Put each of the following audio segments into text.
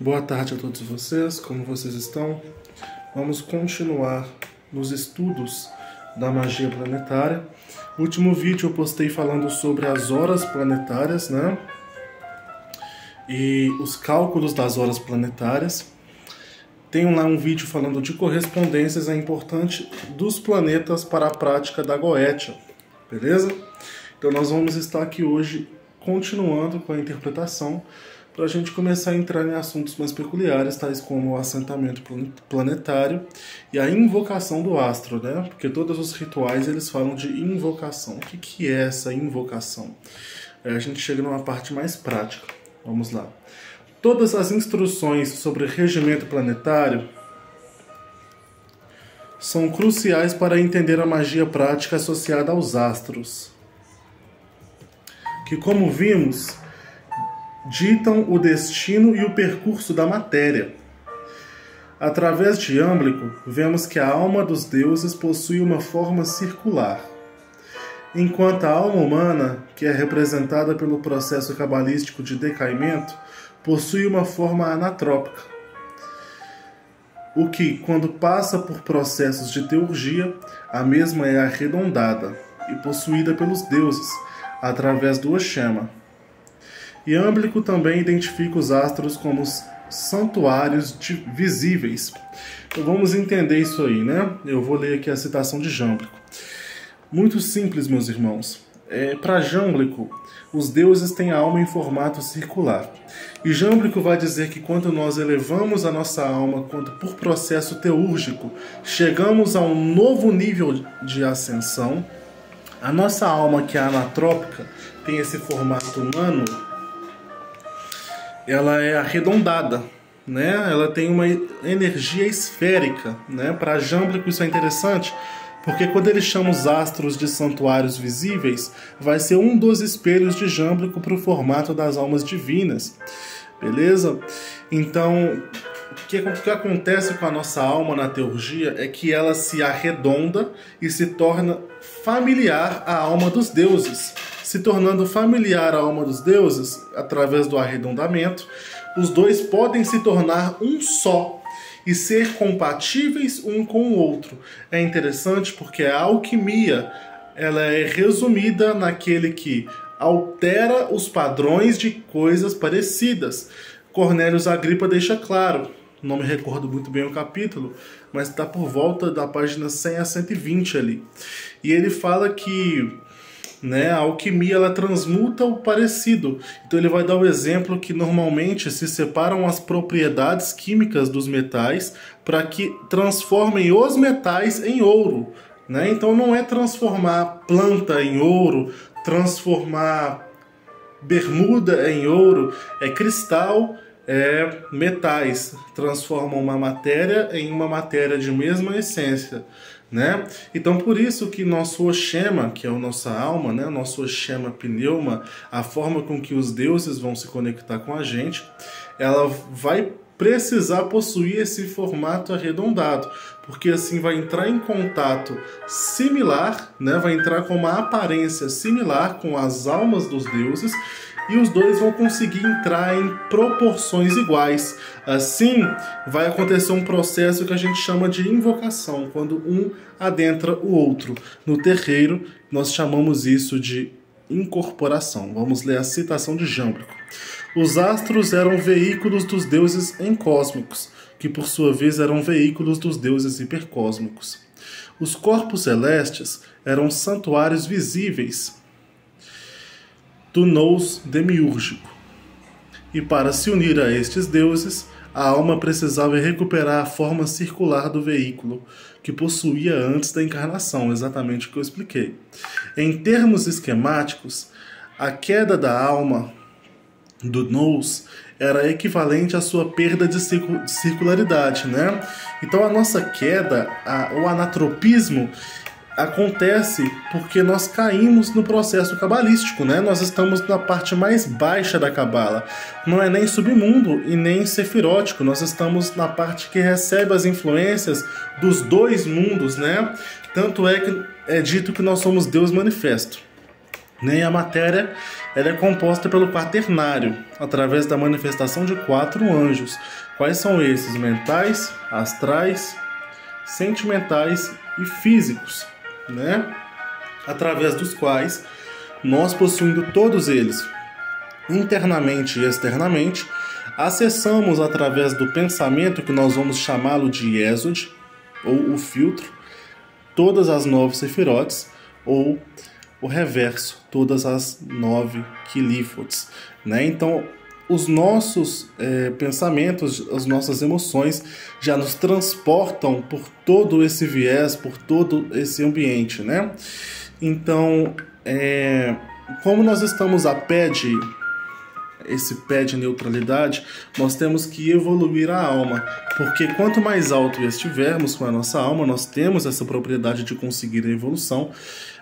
Boa tarde a todos vocês, como vocês estão? Vamos continuar nos estudos da magia planetária. No último vídeo eu postei falando sobre as horas planetárias, né? E os cálculos das horas planetárias. Tenho lá um vídeo falando de correspondências importantes dos planetas para a prática da Goetia, beleza? Então nós vamos estar aqui hoje continuando com a interpretação para a gente começar a entrar em assuntos mais peculiares, tais como o assentamento planetário e a invocação do astro, né? Porque todos os rituais eles falam de invocação. O que é essa invocação? Aí a gente chega numa parte mais prática. Vamos lá. Todas as instruções sobre regimento planetário são cruciais para entender a magia prática associada aos astros, que, como vimos, ditam o destino e o percurso da matéria. Através de Iamblico, vemos que a alma dos deuses possui uma forma circular, enquanto a alma humana, que é representada pelo processo cabalístico de decaimento, possui uma forma anatrópica, o que, quando passa por processos de teurgia, a mesma é arredondada e possuída pelos deuses, através do Oxema. Iamblico também identifica os astros como santuários visíveis. Então vamos entender isso aí, né? Eu vou ler aqui a citação de Iamblico. Muito simples, meus irmãos. Para Iamblico, os deuses têm a alma em formato circular. E Iamblico vai dizer que quando nós elevamos a nossa alma, quando por processo teúrgico chegamos a um novo nível de ascensão, a nossa alma, que é anatrópica, tem esse formato humano, ela é arredondada, né? Ela tem uma energia esférica, né? Para Iamblico isso é interessante, porque quando ele chama os astros de santuários visíveis, vai ser um dos espelhos de Iamblico para o formato das almas divinas, beleza? Então, o que acontece com a nossa alma na teurgia é que ela se arredonda e se torna familiar à alma dos deuses. Se tornando familiar à alma dos deuses, através do arredondamento, os dois podem se tornar um só e ser compatíveis um com o outro. É interessante porque a alquimia ela é resumida naquele que altera os padrões de coisas parecidas. Cornélios Agripa deixa claro, não me recordo muito bem o capítulo, mas está por volta da página 100 a 120 ali. E ele fala que a alquimia ela transmuta o parecido. Então ele vai dar o exemplo que normalmente se separam as propriedades químicas dos metais para que transformem os metais em ouro, né? Então não é transformar planta em ouro, transformar bermuda em ouro, é cristal, metais, transformam uma matéria em uma matéria de mesma essência, né? Então por isso que nosso Oxema, que é a nossa alma, né? Nosso Oxema pneuma, a forma com que os deuses vão se conectar com a gente, ela vai precisar possuir esse formato arredondado, porque assim vai entrar em contato similar, né? Vai entrar com uma aparência similar com as almas dos deuses, e os dois vão conseguir entrar em proporções iguais. Assim, vai acontecer um processo que a gente chama de invocação, quando um adentra o outro. No terreiro, nós chamamos isso de incorporação. Vamos ler a citação de Iamblico. Os astros eram veículos dos deuses encósmicos, que por sua vez eram veículos dos deuses hipercósmicos. Os corpos celestes eram santuários visíveis do nous demiúrgico. E para se unir a estes deuses, a alma precisava recuperar a forma circular do veículo, que possuía antes da encarnação, exatamente o que eu expliquei. Em termos esquemáticos, a queda da alma do nous era equivalente à sua perda de circularidade, né? Então a nossa queda, o anatropismo, acontece porque nós caímos no processo cabalístico, né? Nós estamos na parte mais baixa da cabala. Não é nem submundo e nem sefirótico. Nós estamos na parte que recebe as influências dos dois mundos, né? Tanto é que é dito que nós somos Deus manifesto. Nem a matéria, ela é composta pelo quaternário, através da manifestação de 4 anjos. Quais são esses? Mentais, astrais, sentimentais e físicos, né? Através dos quais nós, possuindo todos eles, internamente e externamente, acessamos através do pensamento, que nós vamos chamá-lo de Yesod, ou o filtro, todas as 9 sefirotes, ou o reverso, todas as 9 quilífotes, né? Então, os nossos pensamentos, as nossas emoções já nos transportam por todo esse viés, por todo esse ambiente, né? Então, como nós estamos a pé de esse pé de neutralidade, nós temos que evoluir a alma, porque quanto mais alto estivermos com a nossa alma, nós temos essa propriedade de conseguir a evolução,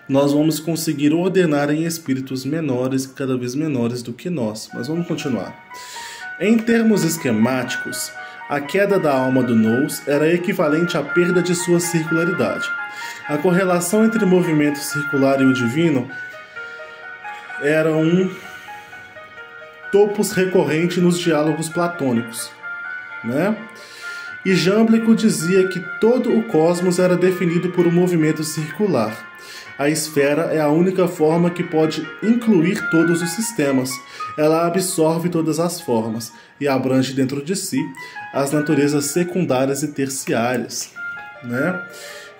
nós vamos conseguir ordenar em espíritos menores, cada vez menores do que nós. Mas vamos continuar. Em termos esquemáticos, a queda da alma do Nous era equivalente à perda de sua circularidade. A correlação entre o movimento circular e o divino era um topos recorrente nos diálogos platônicos, né? E Jâmblico dizia que todo o cosmos era definido por um movimento circular. A esfera é a única forma que pode incluir todos os sistemas. Ela absorve todas as formas e abrange dentro de si as naturezas secundárias e terciárias, né?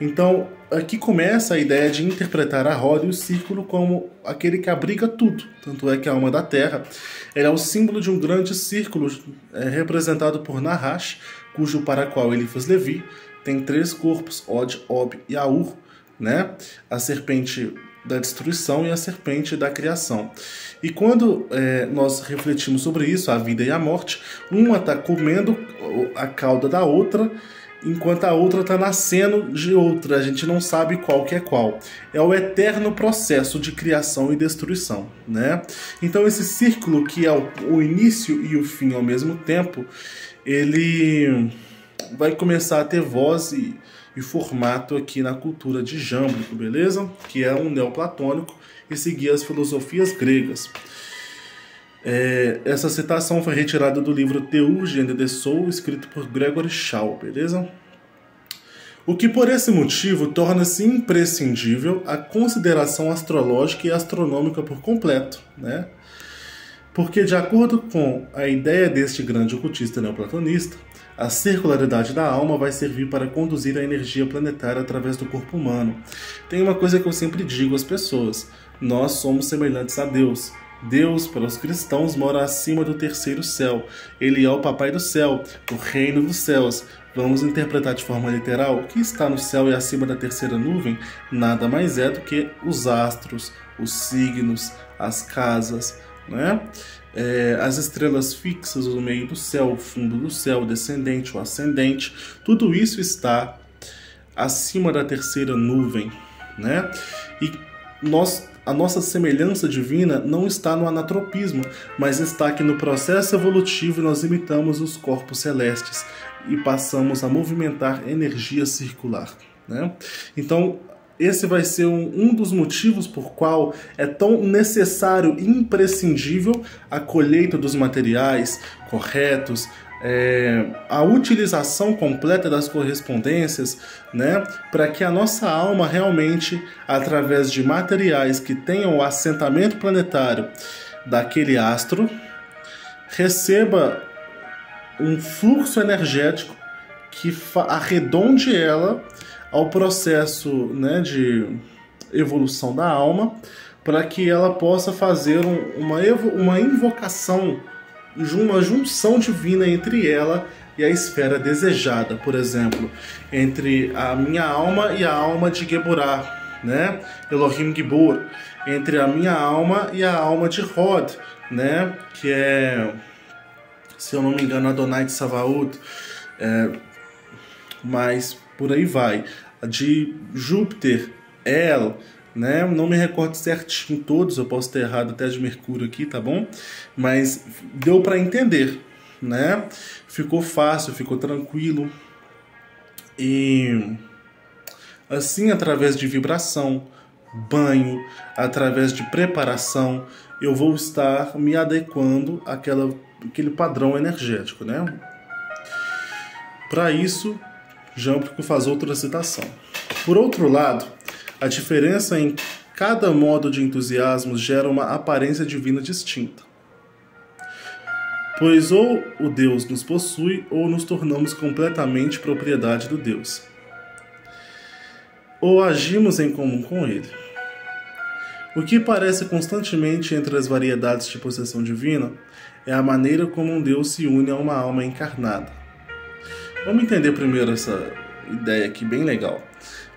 Então, aqui começa a ideia de interpretar a roda e o círculo como aquele que abriga tudo. Tanto é que a alma da Terra é o símbolo de um grande círculo representado por Nahash, cujo para qual Eliphas Levi tem 3 corpos, Od, Ob e Aur, né? A serpente da destruição e a serpente da criação. E quando nós refletimos sobre isso, a vida e a morte, uma está comendo a cauda da outra, enquanto a outra está nascendo de outra. A gente não sabe qual que é qual. É o eterno processo de criação e destruição, né? Então esse círculo, que é o início e o fim ao mesmo tempo, ele vai começar a ter voz e formato aqui na cultura de Jâmblico, beleza? Que é um neoplatônico e seguia as filosofias gregas. Essa citação foi retirada do livro Theurgia and the Soul, escrito por Gregory Shaw, beleza? O que por esse motivo torna-se imprescindível a consideração astrológica e astronômica por completo, né? Porque, de acordo com a ideia deste grande ocultista neoplatonista, a circularidade da alma vai servir para conduzir a energia planetária através do corpo humano. Tem uma coisa que eu sempre digo às pessoas: nós somos semelhantes a Deus. Deus, para os cristãos, mora acima do 3º céu. Ele é o papai do céu, o reino dos céus. Vamos interpretar de forma literal: o que está no céu e acima da 3ª nuvem nada mais é do que os astros, os signos, as casas, né? As estrelas fixas no meio do céu, o fundo do céu, o descendente, o ascendente, tudo isso está acima da 3ª nuvem, né? E a nossa semelhança divina não está no anatropismo, mas está que no processo evolutivo nós imitamos os corpos celestes e passamos a movimentar energia circular, né? Então, esse vai ser um dos motivos por qual é tão necessário e imprescindível a colheita dos materiais corretos, a utilização completa das correspondências, né, para que a nossa alma realmente, através de materiais que tenham o assentamento planetário daquele astro, receba um fluxo energético que arredonde ela ao processo, né, de evolução da alma, para que ela possa fazer uma invocação, uma junção divina entre ela e a esfera desejada. Por exemplo, entre a minha alma e a alma de Geburah, né? Elohim Gibor, entre a minha alma e a alma de Hod, né? Que é, se eu não me engano, Adonai de Savaot, mas por aí vai. De Júpiter, El, né? Não me recordo certinho todos, eu posso ter errado até de Mercúrio aqui, tá bom? Mas deu para entender, né? Ficou fácil, ficou tranquilo. E assim, através de vibração, banho, através de preparação, eu vou estar me adequando àquele padrão energético, né? Para isso, Jâmblico faz outra citação. Por outro lado, a diferença em cada modo de entusiasmo gera uma aparência divina distinta. Pois ou o Deus nos possui, ou nos tornamos completamente propriedade do Deus. Ou agimos em comum com Ele. O que parece constantemente entre as variedades de possessão divina é a maneira como um Deus se une a uma alma encarnada. Vamos entender primeiro essa ideia aqui, bem legal.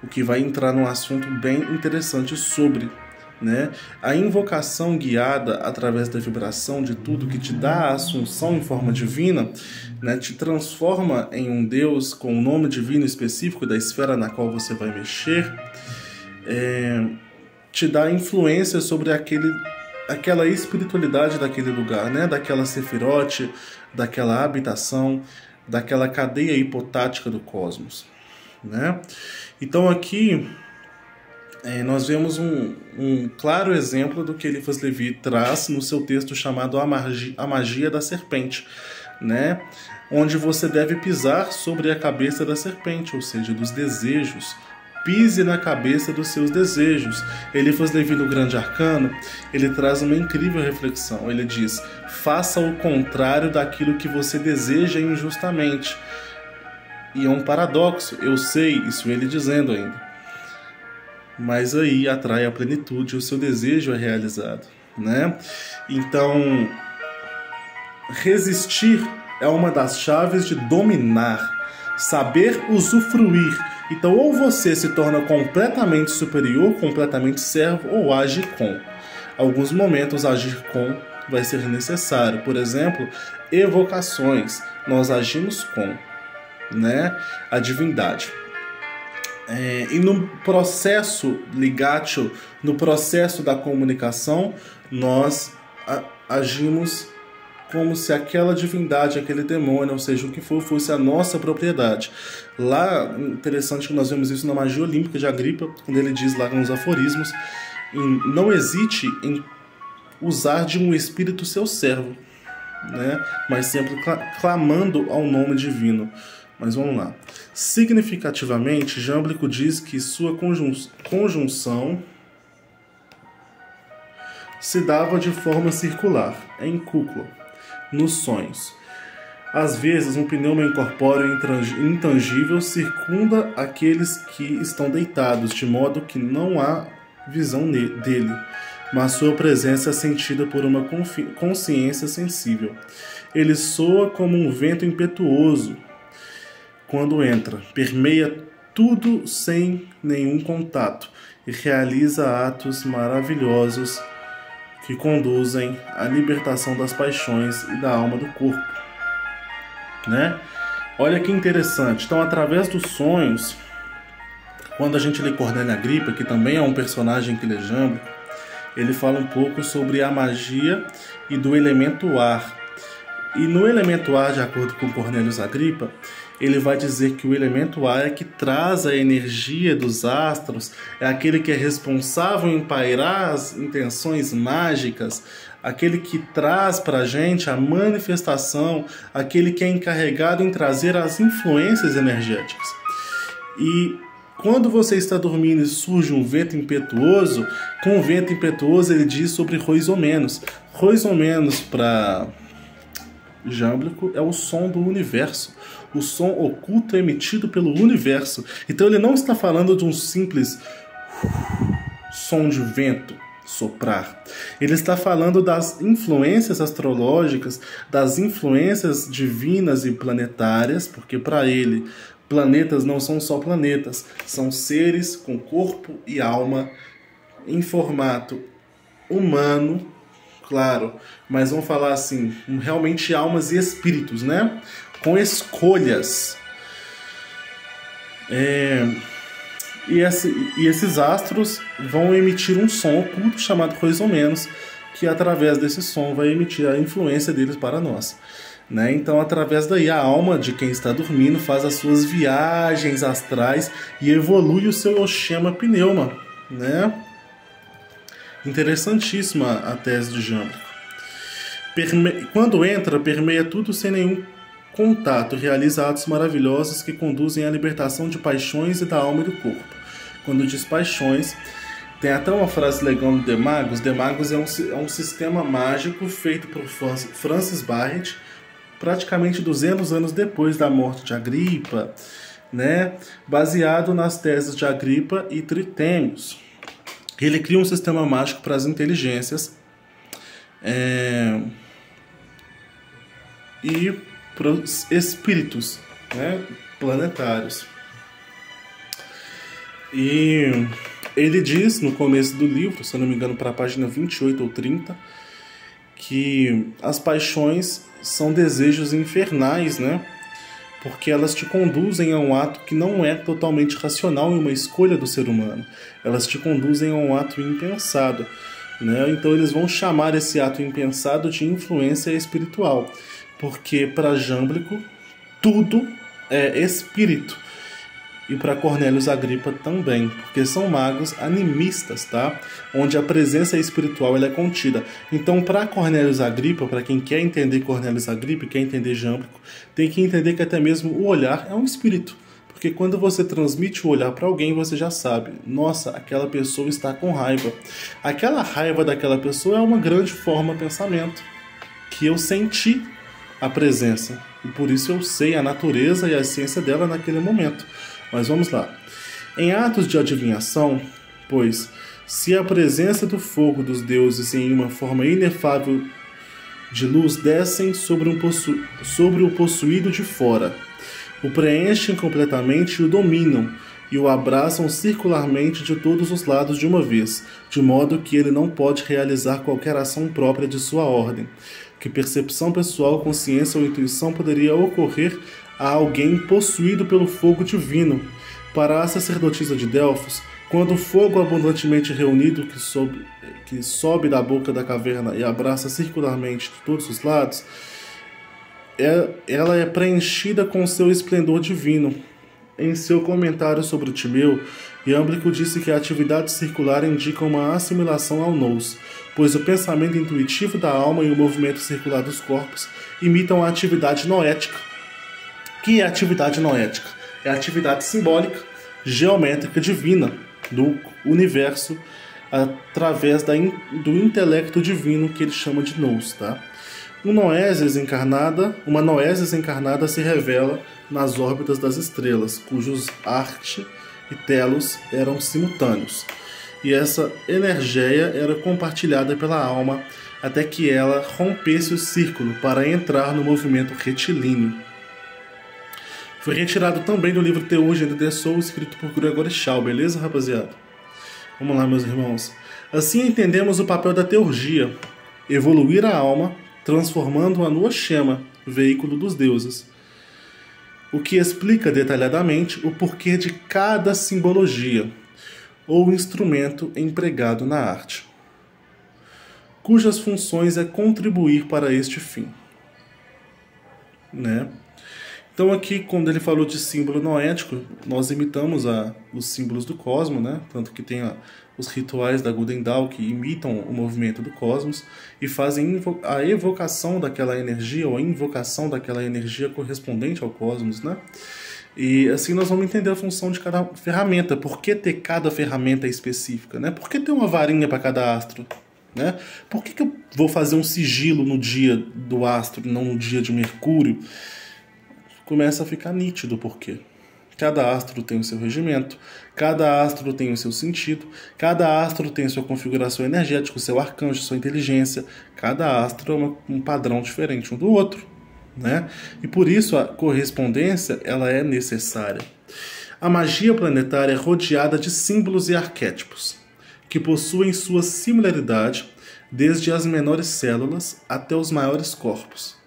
O que vai entrar num assunto bem interessante sobre, né, a invocação guiada através da vibração de tudo que te dá a assunção em forma divina, né, te transforma em um Deus com um nome divino específico da esfera na qual você vai mexer, te dá influência sobre aquela espiritualidade daquele lugar, né, daquela sefirote, daquela habitação, daquela cadeia hipotática do cosmos, né? Então aqui nós vemos um claro exemplo do que Eliphas Levi traz no seu texto chamado A Magia da Serpente, né? Onde você deve pisar sobre a cabeça da serpente, ou seja, dos desejos. Pise na cabeça dos seus desejos. Eliphas Levi, no Grande Arcano, ele traz uma incrível reflexão. Ele diz: faça o contrário daquilo que você deseja injustamente. E é um paradoxo, eu sei, isso ele dizendo ainda. Mas aí atrai a plenitude, o seu desejo é realizado, né? Então, resistir é uma das chaves de dominar, saber usufruir. Então, ou você se torna completamente superior, completamente servo, ou age com. Alguns momentos agir com vai ser necessário. Por exemplo, evocações, nós agimos com, né, a divindade. E no processo ligatio, no processo da comunicação, nós agimos como se aquela divindade, aquele demônio, ou seja, o que for, fosse a nossa propriedade. Lá, interessante que nós vemos isso na magia olímpica de Agripa, quando ele diz lá nos aforismos, não hesite em usar de um espírito seu servo, né? Mas sempre clamando ao nome divino. Mas vamos lá. Significativamente, Jâmblico diz que sua conjunção se dava de forma circular, em cúpula, nos sonhos. Às vezes, um pneuma incorpóreo intangível circunda aqueles que estão deitados, de modo que não há visão dele, mas sua presença é sentida por uma consciência sensível. Ele soa como um vento impetuoso quando entra, permeia tudo sem nenhum contato e realiza atos maravilhosos que conduzem à libertação das paixões e da alma do corpo, né? Olha que interessante. Então, através dos sonhos, quando a gente lê Cornélio Agripa, que também é um personagem que lê Jâmblico, ele fala um pouco sobre a magia e do elemento ar. E no elemento ar, de acordo com Cornélio Agripa, ele vai dizer que o elemento ar é que traz a energia dos astros, é aquele que é responsável em pairar as intenções mágicas, aquele que traz para a gente a manifestação, aquele que é encarregado em trazer as influências energéticas. E quando você está dormindo e surge um vento impetuoso, com o vento impetuoso ele diz sobre Roizomenos. Roizomenos para Jâmblico é o som do universo, o som oculto emitido pelo universo. Então ele não está falando de um simples som de vento soprar. Ele está falando das influências astrológicas, das influências divinas e planetárias, porque para ele planetas não são só planetas, são seres com corpo e alma em formato humano, claro, mas vamos falar assim, realmente almas e espíritos, né? Com escolhas. E esses astros vão emitir um som oculto chamado Roizomenos, que através desse som vai emitir a influência deles para nós, né? Então, através daí, a alma de quem está dormindo faz as suas viagens astrais e evolui o seu Oshema Pneuma, né? Interessantíssima a tese de Jâmblico. Quando entra, permeia tudo sem nenhum contato, realiza atos maravilhosos que conduzem à libertação de paixões e da alma e do corpo. Quando diz paixões, tem até uma frase legal no De Magos. De Magos é um sistema mágico feito por Francis Barrett, praticamente 200 anos depois da morte de Agripa, né? Baseado nas teses de Agripa e Tritêmios. Ele cria um sistema mágico para as inteligências e para os espíritos, né, planetários. E ele diz no começo do livro, se eu não me engano, para a página 28 ou 30, que as paixões são desejos infernais, né? Porque elas te conduzem a um ato que não é totalmente racional e uma escolha do ser humano. Elas te conduzem a um ato impensado, né? Então eles vão chamar esse ato impensado de influência espiritual, porque para Jâmblico tudo é espírito. E para Cornelius Agripa também, porque são magos animistas, tá? Onde a presença espiritual ela é contida. Então, para Cornelius Agripa, para quem quer entender Cornelius Agripa e quer entender Jâmblico, tem que entender que até mesmo o olhar é um espírito. Porque quando você transmite o olhar para alguém, você já sabe, nossa, aquela pessoa está com raiva. Aquela raiva daquela pessoa é uma grande forma de pensamento, que eu senti a presença. E por isso eu sei a natureza e a essência dela naquele momento. Mas vamos lá. Em atos de adivinhação, pois, se a presença do fogo dos deuses em uma forma inefável de luz descem sobre o possuído de fora, o preenchem completamente e o dominam, e o abraçam circularmente de todos os lados de uma vez, de modo que ele não pode realizar qualquer ação própria de sua ordem. Que percepção pessoal, consciência ou intuição poderia ocorrer a alguém possuído pelo fogo divino. Para a sacerdotisa de Delfos, quando o fogo abundantemente reunido que sobe da boca da caverna e abraça circularmente de todos os lados, ela é preenchida com seu esplendor divino. Em seu comentário sobre o Timeu, Jâmblico disse que a atividade circular indica uma assimilação ao nous, pois o pensamento intuitivo da alma e o movimento circular dos corpos imitam a atividade noética. Que é a atividade noética? É a atividade simbólica, geométrica divina do universo através do intelecto divino que ele chama de nous, tá? Uma noesis encarnada se revela nas órbitas das estrelas, cujos Arte e Telos eram simultâneos. E essa energia era compartilhada pela alma até que ela rompesse o círculo para entrar no movimento retilíneo. Foi retirado também do livro Theurgia de Dessau, escrito por Gregory Shaw, beleza, rapaziada? Vamos lá, meus irmãos. Assim entendemos o papel da teurgia, evoluir a alma, transformando-a no Oxema, veículo dos deuses, o que explica detalhadamente o porquê de cada simbologia ou instrumento empregado na arte, cujas funções é contribuir para este fim, né? Então aqui, quando ele falou de símbolo noético, nós imitamos os símbolos do cosmos, né? Tanto que tem os rituais da Golden Dawn que imitam o movimento do cosmos e fazem a evocação daquela energia ou a invocação daquela energia correspondente ao cosmos, né? E assim nós vamos entender a função de cada ferramenta. Por que ter cada ferramenta específica, né? Por que ter uma varinha para cada astro, né? Por que eu vou fazer um sigilo no dia do astro e não no dia de Mercúrio? Começa a ficar nítido por quê. Cada astro tem o seu regimento, cada astro tem o seu sentido, cada astro tem a sua configuração energética, o seu arcanjo, sua inteligência. Cada astro é um padrão diferente um do outro, né? E por isso a correspondência ela é necessária. A magia planetária é rodeada de símbolos e arquétipos, que possuem sua similaridade desde as menores células até os maiores corpos.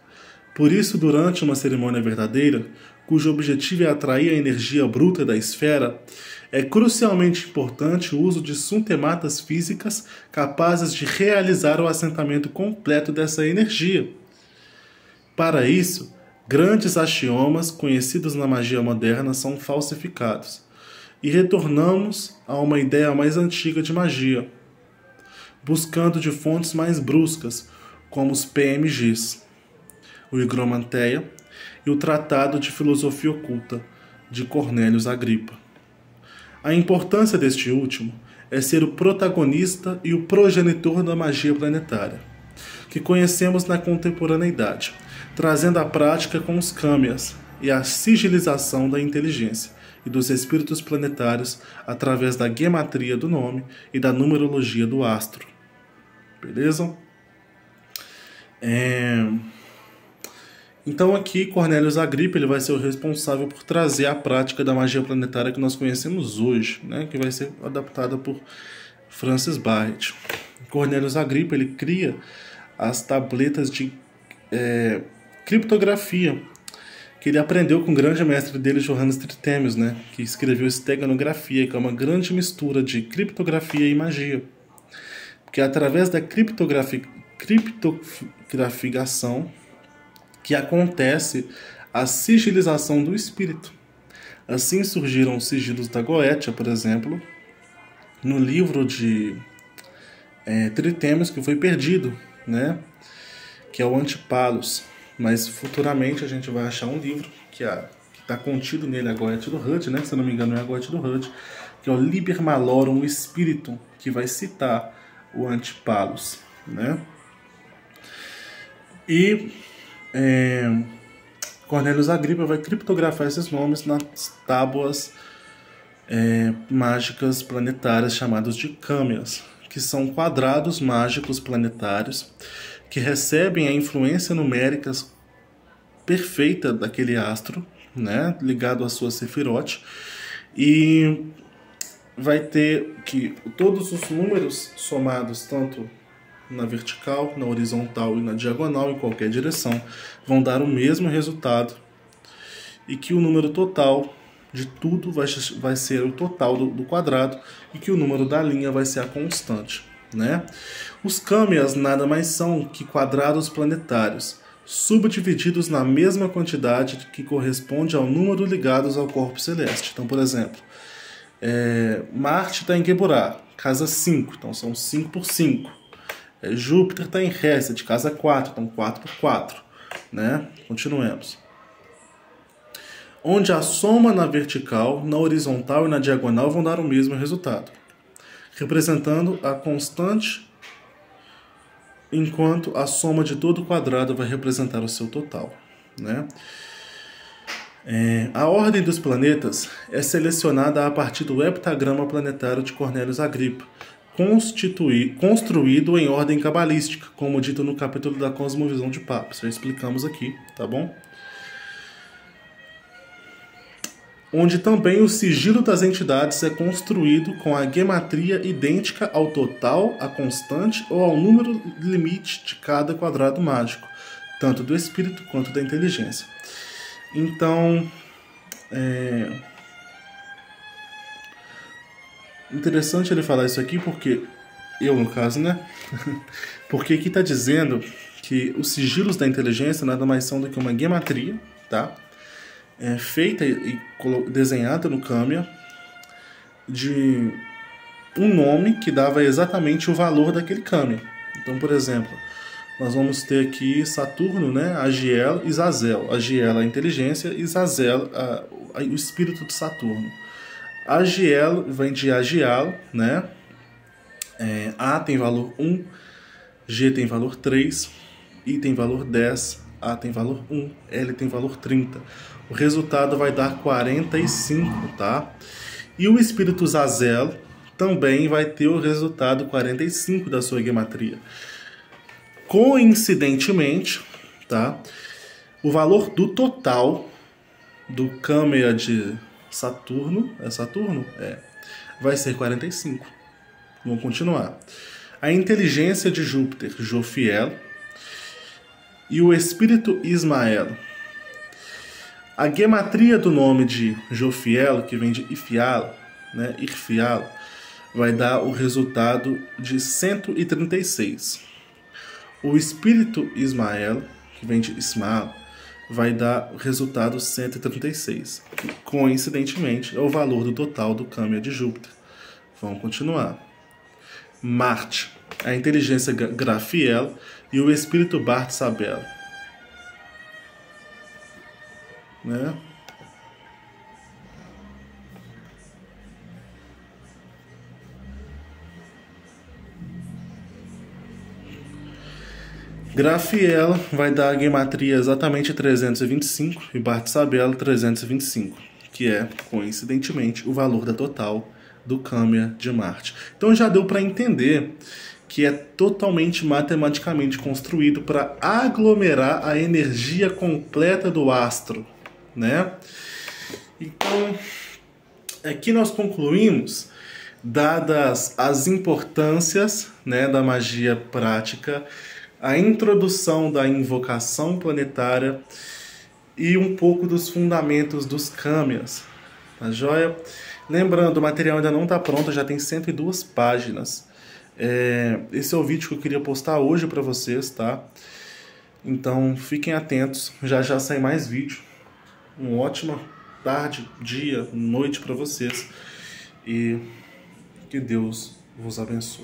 Por isso, durante uma cerimônia verdadeira, cujo objetivo é atrair a energia bruta da esfera, é crucialmente importante o uso de suntematas físicas capazes de realizar o assentamento completo dessa energia. Para isso, grandes axiomas conhecidos na magia moderna são falsificados, e retornamos a uma ideia mais antiga de magia. buscando de fontes mais bruscas, como os PMGs, o Higromanteia e o Tratado de Filosofia Oculta, de Cornélios Agripa. A importância deste último é ser o protagonista e o progenitor da magia planetária, que conhecemos na contemporaneidade, trazendo a prática com os Kamias e a sigilização da inteligência e dos espíritos planetários através da gematria do nome e da numerologia do astro. Beleza? Então aqui Cornélios Agripa ele vai ser o responsável por trazer a prática da magia planetária que nós conhecemos hoje, né? Que vai ser adaptada por Francis Barrett. Cornélios Agripa ele cria as tabletas de criptografia que ele aprendeu com o grande mestre dele, Johannes Trithemius, né? Que escreveu esteganografia, que é uma grande mistura de criptografia e magia. Porque é através da criptograficação que acontece a sigilização do espírito. Assim surgiram os sigilos da Goetia, por exemplo, no livro de Trithemius, que foi perdido, né? Que é o Antipalos. Mas futuramente a gente vai achar um livro que está contido nele, a Goetia do Hud, né? Se eu não me engano é a Goetia do Hud, que é o Liber Malorum Spiritum, que vai citar o Antipalos, né? E Cornélios Agripa vai criptografar esses nomes nas tábuas mágicas planetárias chamadas de Kamias, que são quadrados mágicos planetários que recebem a influência numérica perfeita daquele astro, né, ligado à sua Sefirot, e vai ter que todos os números somados, tanto na vertical, na horizontal e na diagonal, em qualquer direção, vão dar o mesmo resultado, e que o número total de tudo vai ser o total do quadrado, e que o número da linha vai ser a constante, né? Os Kamias nada mais são que quadrados planetários, subdivididos na mesma quantidade que corresponde ao número ligados ao corpo celeste. Então, por exemplo, Marte está em Geburah, casa 5, então são 5 por 5. Júpiter está em Hesed, casa 4, então 4 por 4. Né? Continuemos. Onde a soma na vertical, na horizontal e na diagonal vão dar o mesmo resultado, representando a constante, enquanto a soma de todo o quadrado vai representar o seu total. Né? A ordem dos planetas é selecionada a partir do heptagrama planetário de Cornélios Agripa, construído em ordem cabalística, como dito no capítulo da Cosmovisão de Papos. Já explicamos aqui, tá bom? Onde também o sigilo das entidades é construído com a gematria idêntica ao total, à constante ou ao número limite de cada quadrado mágico, tanto do espírito quanto da inteligência. Então, interessante ele falar isso aqui, porque no caso, né? Porque aqui está dizendo que os sigilos da inteligência nada mais são do que uma gematria, tá? Feita e desenhada no Kamiya de um nome que dava exatamente o valor daquele Kamiya. Então, por exemplo, nós vamos ter aqui Saturno, né? Agiel e Zazel. Agiel a inteligência e Zazel o espírito de Saturno. Agiel vem de Agial, né? A tem valor 1, G tem valor 3, I tem valor 10, A tem valor 1, L tem valor 30. O resultado vai dar 45, tá? E o espírito Zazel também vai ter o resultado 45 da sua gematria. Coincidentemente, tá? O valor do total do Kamiya de Saturno, vai ser 45. Vamos continuar. A inteligência de Júpiter, Jophiel, e o espírito Ismael. A gematria do nome de Jophiel, que vem de Ifial, né, Irfial, vai dar o resultado de 136. O espírito Ismael, que vem de Ismael, vai dar o resultado 136, que coincidentemente é o valor do total do Kamiya de Júpiter. Vamos continuar. Marte, a inteligência Graphiel e o espírito Bart Sabel. Né? Graphiel vai dar a gematria exatamente 325 e Bart Sabel 325, que é, coincidentemente, o valor da total do câmbio de Marte. Então já deu para entender que é totalmente matematicamente construído para aglomerar a energia completa do astro, né? Então, aqui nós concluímos, dadas as importâncias, né, da magia prática, a introdução da invocação planetária e um pouco dos fundamentos dos Kamias, tá joia? Lembrando, o material ainda não está pronto, já tem 102 páginas. Esse é o vídeo que eu queria postar hoje para vocês, tá? Então fiquem atentos, já já sai mais vídeo. Uma ótima tarde, dia, noite para vocês e que Deus vos abençoe.